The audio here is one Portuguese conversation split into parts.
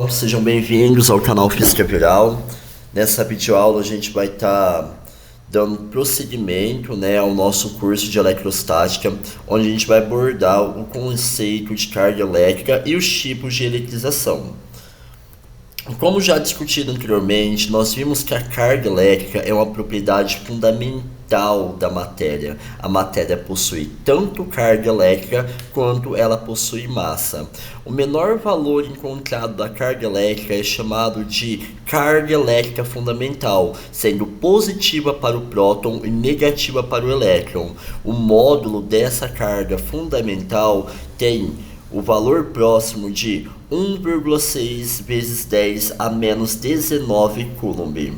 pessoal, sejam bem-vindos ao canal Física Viral. Nessa videoaula a gente vai estar dando prosseguimento, ao nosso curso de eletrostática, onde a gente vai abordar o conceito de carga elétrica e os tipos de eletrização. Como já discutido anteriormente, nós vimos que a carga elétrica é uma propriedade fundamental da matéria. A matéria possui tanto carga elétrica quanto ela possui massa. O menor valor encontrado da carga elétrica é chamado de carga elétrica fundamental, sendo positiva para o próton e negativa para o elétron. O módulo dessa carga fundamental tem o valor próximo de 1,6 vezes 10 a menos 19 Coulomb.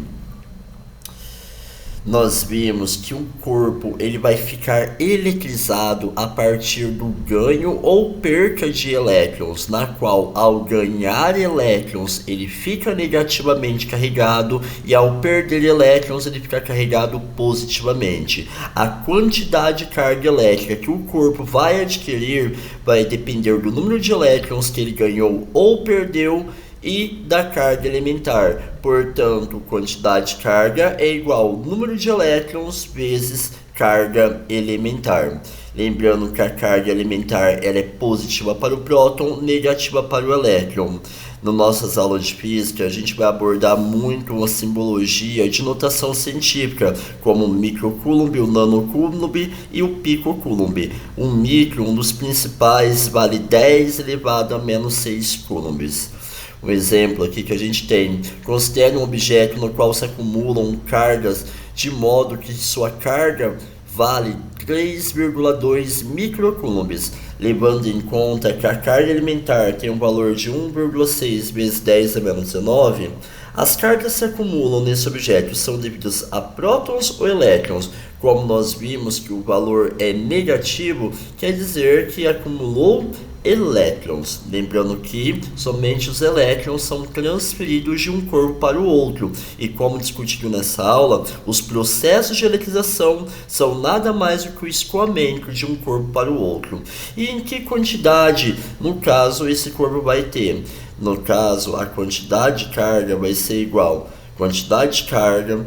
Nós vimos que o corpo ele vai ficar eletrizado a partir do ganho ou perca de elétrons, na qual ao ganhar elétrons ele fica negativamente carregado e ao perder elétrons ele fica carregado positivamente. A quantidade de carga elétrica que o corpo vai adquirir vai depender do número de elétrons que ele ganhou ou perdeu e da carga elementar. Portanto, quantidade de carga é igual ao número de elétrons vezes carga elementar. Lembrando que a carga elementar ela é positiva para o próton, negativa para o elétron. Nas nossas aulas de física, a gente vai abordar muito uma simbologia de notação científica, como o microcoulomb, o nanocoulomb e o picocoulomb. O micro, um dos principais, vale 10 elevado a menos 6 coulombs. Um exemplo aqui que a gente tem: considere um objeto no qual se acumulam cargas de modo que sua carga vale 3,2 microcoulombs, levando em conta que a carga elementar tem um valor de 1,6 vezes 10 a menos 19. As cargas que se acumulam nesse objeto são devidas a prótons ou elétrons. Como nós vimos que o valor é negativo, quer dizer que acumulou elétrons. Lembrando que somente os elétrons são transferidos de um corpo para o outro. E como discutido nessa aula, os processos de eletrização são nada mais do que o escoamento de um corpo para o outro. E em que quantidade, no caso, esse corpo vai ter? No caso, a quantidade de carga vai ser igual a quantidade de carga,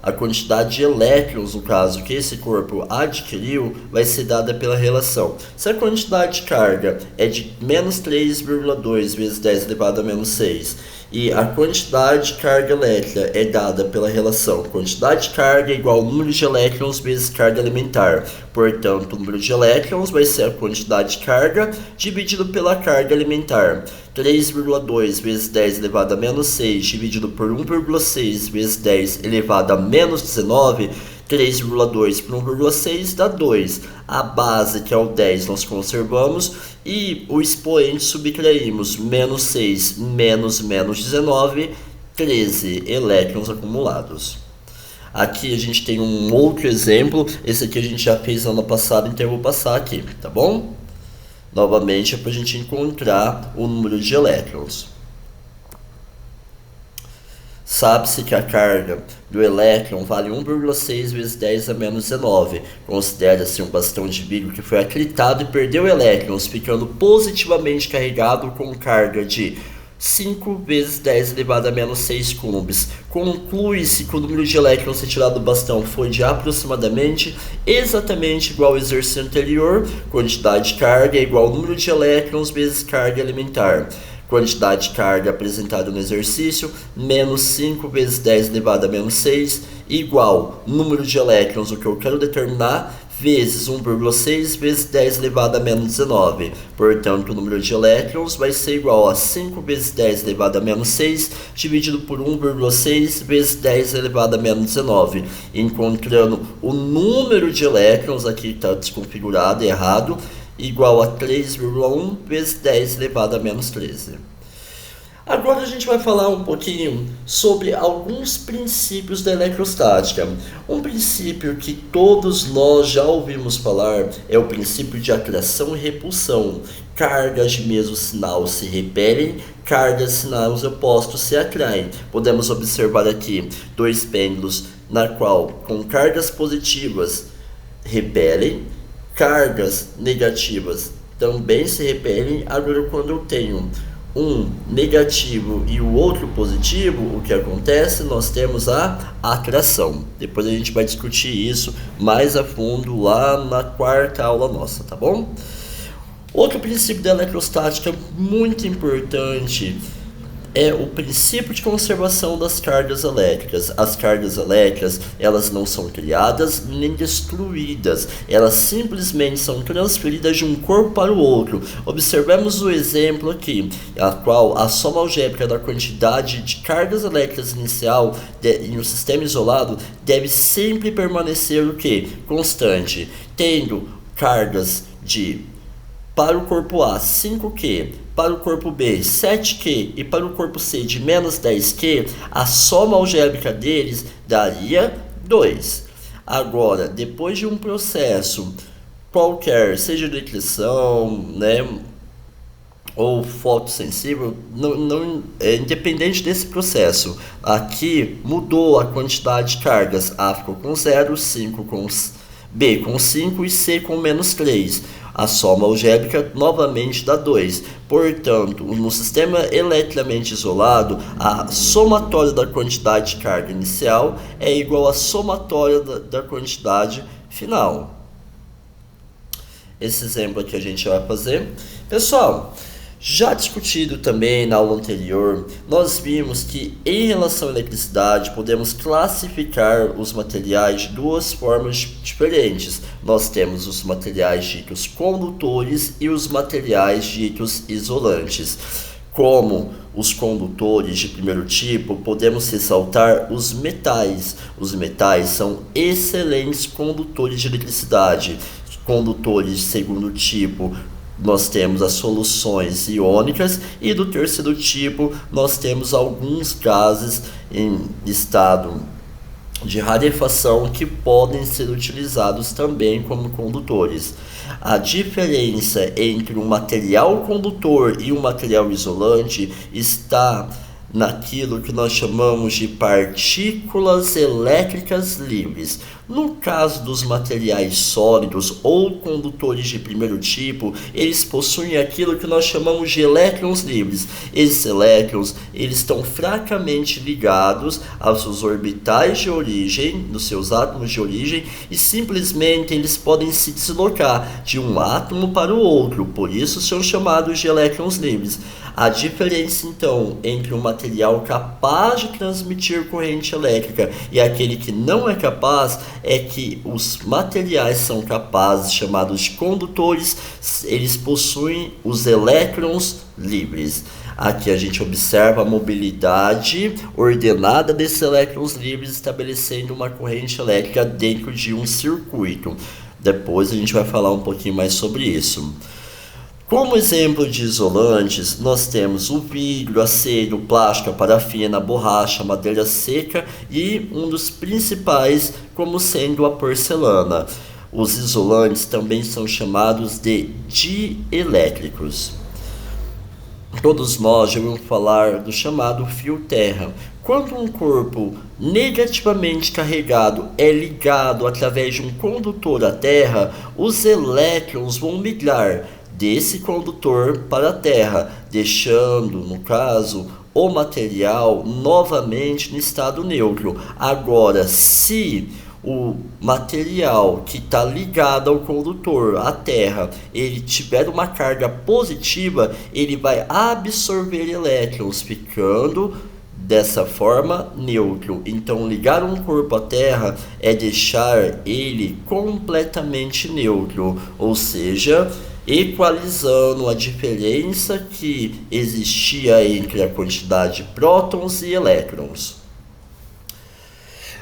a quantidade de elétrons, no caso, que esse corpo adquiriu, vai ser dada pela relação. Se a quantidade de carga é de menos 3,2 vezes 10 elevado a menos 6, e a quantidade de carga elétrica é dada pela relação quantidade de carga é igual ao número de elétrons vezes carga elementar. Portanto, o número de elétrons vai ser a quantidade de carga dividido pela carga elementar. 3,2 vezes 10 elevado a menos 6 dividido por 1,6 vezes 10 elevado a menos 19, 3,2 por 1,6 dá 2. A base, que é o 10, nós conservamos e o expoente subtraímos. Menos 6 menos 19, 13 elétrons acumulados. Aqui a gente tem um outro exemplo. Esse aqui a gente já fez ano passado, então eu vou passar aqui, tá bom? Novamente é para a gente encontrar o número de elétrons. Sabe-se que a carga do elétron vale 1,6 vezes 10 a menos 19. Considera-se um bastão de vidro que foi acritado e perdeu elétrons, ficando positivamente carregado com carga de 5 vezes 10 elevado a menos 6 coulombs. Conclui-se que o número de elétrons retirado do bastão foi de aproximadamente exatamente igual ao exercício anterior. Quantidade de carga é igual ao número de elétrons vezes carga elementar. Quantidade de carga apresentada no exercício, menos 5 vezes 10 elevado a menos 6, igual número de elétrons, o que eu quero determinar, vezes 1,6 vezes 10 elevado a menos 19. Portanto, o número de elétrons vai ser igual a 5 vezes 10 elevado a menos 6, dividido por 1,6 vezes 10 elevado a menos 19. Encontrando o número de elétrons, aqui está desconfigurado, errado, igual a 3,1 vezes 10 elevado a menos 13. Agora a gente vai falar um pouquinho sobre alguns princípios da eletrostática. Um princípio que todos nós já ouvimos falar é o princípio de atração e repulsão. Cargas de mesmo sinal se repelem, cargas de sinais opostos se atraem. Podemos observar aqui dois pêndulos na qual com cargas positivas repelem, cargas negativas também se repelem. Agora, quando eu tenho um negativo e o outro positivo, o que acontece? Nós temos a atração. Depois a gente vai discutir isso mais a fundo lá na quarta aula nossa, tá bom? Outro princípio da eletrostática muito importante é o princípio de conservação das cargas elétricas. As cargas elétricas, elas não são criadas nem destruídas, elas simplesmente são transferidas de um corpo para o outro. Observemos o exemplo aqui, a qual a soma algébrica da quantidade de cargas elétricas inicial em um sistema isolado deve sempre permanecer o quê? Constante, tendo cargas de para o corpo A 5Q, para o corpo B 7Q e para o corpo C de menos 10Q, a soma algébrica deles daria 2. Agora, depois de um processo qualquer, seja de eletrização, né, ou fotossensível, independente desse processo, aqui mudou a quantidade de cargas, A ficou com 0, 5 com B com 5 e C com menos 3. A soma algébrica novamente dá 2. Portanto, no sistema eletricamente isolado, a somatória da quantidade de carga inicial é igual à somatória da quantidade final. Esse exemplo aqui a gente vai fazer. Pessoal, já discutido também na aula anterior, nós vimos que em relação à eletricidade podemos classificar os materiais de duas formas diferentes. Nós temos os materiais ditos condutores e os materiais ditos isolantes. Como os condutores de primeiro tipo, podemos ressaltar os metais. Os metais são excelentes condutores de eletricidade. Condutores de segundo tipo, nós temos as soluções iônicas, e do terceiro tipo nós temos alguns gases em estado de rarefação que podem ser utilizados também como condutores. A diferença entre um material condutor e um material isolante está naquilo que nós chamamos de partículas elétricas livres. No caso dos materiais sólidos ou condutores de primeiro tipo, eles possuem aquilo que nós chamamos de elétrons livres. Esses elétrons, eles estão fracamente ligados aos seus orbitais de origem, nos seus átomos de origem, e simplesmente eles podem se deslocar de um átomo para o outro, por isso são chamados de elétrons livres. A diferença, então, entre um material capaz de transmitir corrente elétrica e aquele que não é capaz é que os materiais são capazes, chamados de condutores, eles possuem os elétrons livres. Aqui a gente observa a mobilidade ordenada desses elétrons livres, estabelecendo uma corrente elétrica dentro de um circuito. Depois a gente vai falar um pouquinho mais sobre isso. Como exemplo de isolantes, nós temos o vidro, acero, plástico, a parafina, a borracha, a madeira seca e um dos principais como sendo a porcelana. Os isolantes também são chamados de dielétricos. Todos nós já ouvimos falar do chamado fio terra. Quando um corpo negativamente carregado é ligado através de um condutor à terra, os elétrons vão migrar desse condutor para a terra, deixando, no caso, o material novamente no estado neutro. Agora, se o material que está ligado ao condutor, à terra, ele tiver uma carga positiva, ele vai absorver elétrons, ficando dessa forma neutro. Então, ligar um corpo à terra é deixar ele completamente neutro, ou seja, equalizando a diferença que existia entre a quantidade de prótons e elétrons.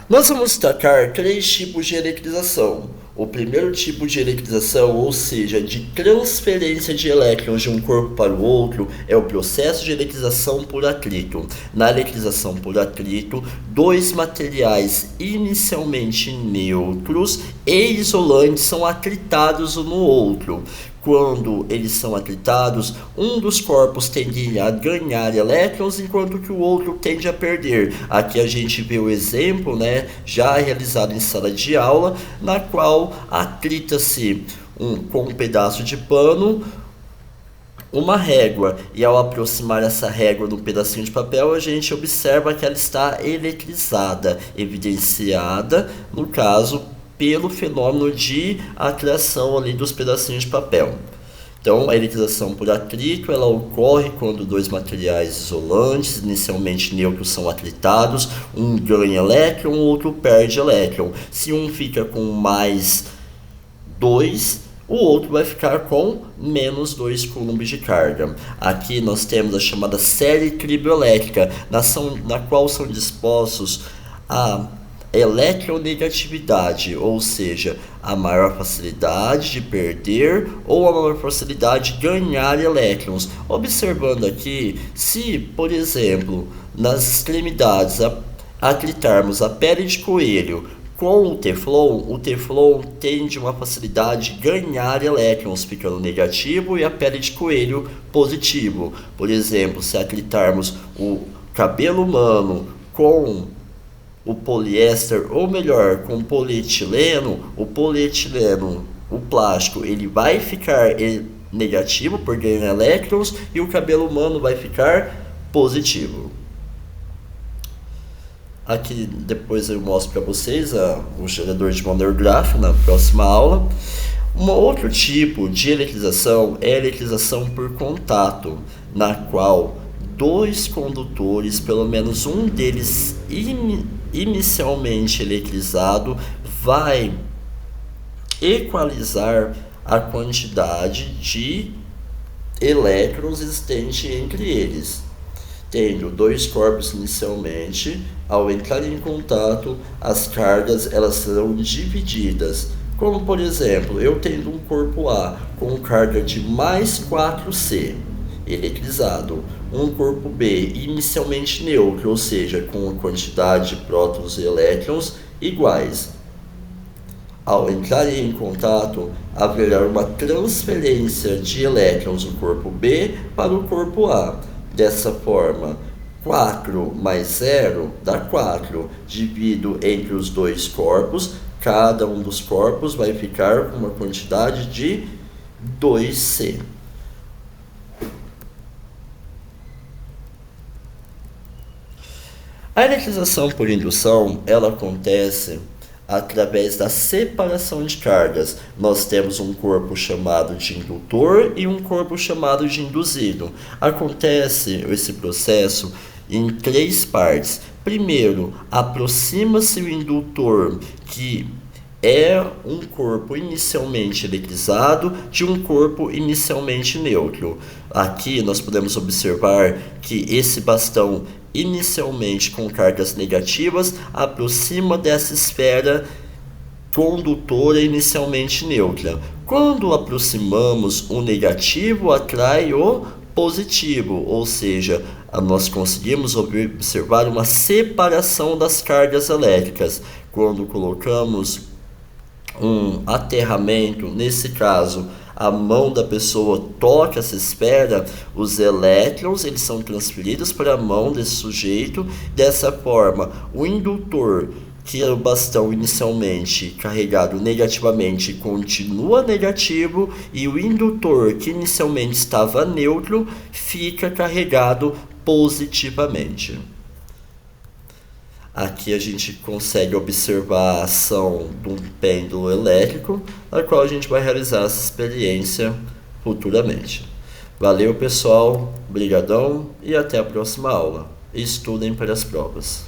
Nós vamos destacar 3 tipos de eletrização. O primeiro tipo de eletrização, ou seja, de transferência de elétrons de um corpo para o outro, é o processo de eletrização por atrito. Na eletrização por atrito, 2 materiais inicialmente neutros e isolantes são atritados um no outro. Quando eles são atritados, um dos corpos tende a ganhar elétrons, enquanto que o outro tende a perder. Aqui a gente vê o exemplo, já realizado em sala de aula, na qual atrita-se com um pedaço de pano uma régua e ao aproximar essa régua no pedacinho de papel, a gente observa que ela está eletrizada, evidenciada, no caso, pelo fenômeno de atração ali dos pedacinhos de papel. Então, a eletrização por atrito ela ocorre quando dois materiais isolantes, inicialmente neutros, são atritados, um ganha elétron, o outro perde elétron. Se um fica com mais 2, o outro vai ficar com menos 2 coulombs de carga. Aqui nós temos a chamada série triboelétrica, na qual são dispostos a eletronegatividade, ou seja, a maior facilidade de perder ou a maior facilidade de ganhar elétrons. Observando aqui, se, por exemplo, nas extremidades atritarmos a pele de coelho com o Teflon tende uma facilidade de ganhar elétrons, ficando negativo, e a pele de coelho positivo. Por exemplo, se atritarmos o cabelo humano com o poliéster, ou melhor, com o polietileno, o plástico, ele vai ficar negativo por ganhar elétrons, e o cabelo humano vai ficar positivo. Aqui depois eu mostro para vocês o gerador de Van der Graaf na próxima aula. Um outro tipo de eletrização é a eletrização por contato, na qual dois condutores, pelo menos um deles inicialmente eletrizado, vai equalizar a quantidade de elétrons existente entre eles. Tendo dois corpos inicialmente, ao entrar em contato, as cargas elas serão divididas. Como, por exemplo, eu tendo um corpo A com carga de mais 4C, eletrizado, um corpo B inicialmente neutro, ou seja, com a quantidade de prótons e elétrons iguais. Ao entrarem em contato, haverá uma transferência de elétrons do corpo B para o corpo A. Dessa forma, 4 mais 0 dá 4, dividido entre os dois corpos, cada um dos corpos vai ficar com uma quantidade de 2C. A eletrização por indução, ela acontece através da separação de cargas. Nós temos um corpo chamado de indutor e um corpo chamado de induzido. Acontece esse processo em 3 partes. Primeiro, aproxima-se o indutor, que é um corpo inicialmente eletrizado, de um corpo inicialmente neutro. Aqui nós podemos observar que esse bastão inicialmente com cargas negativas aproxima dessa esfera condutora inicialmente neutra. Quando aproximamos o negativo, atrai o positivo, ou seja, nós conseguimos observar uma separação das cargas elétricas. Quando colocamos um aterramento, nesse caso a mão da pessoa toca essa esfera, os elétrons eles são transferidos para a mão desse sujeito. Dessa forma, o indutor, que era o bastão inicialmente carregado negativamente, continua negativo, e o indutor, que inicialmente estava neutro, fica carregado positivamente. Aqui a gente consegue observar a ação de um pêndulo elétrico, na qual a gente vai realizar essa experiência futuramente. Valeu, pessoal, brigadão e até a próxima aula. Estudem para as provas.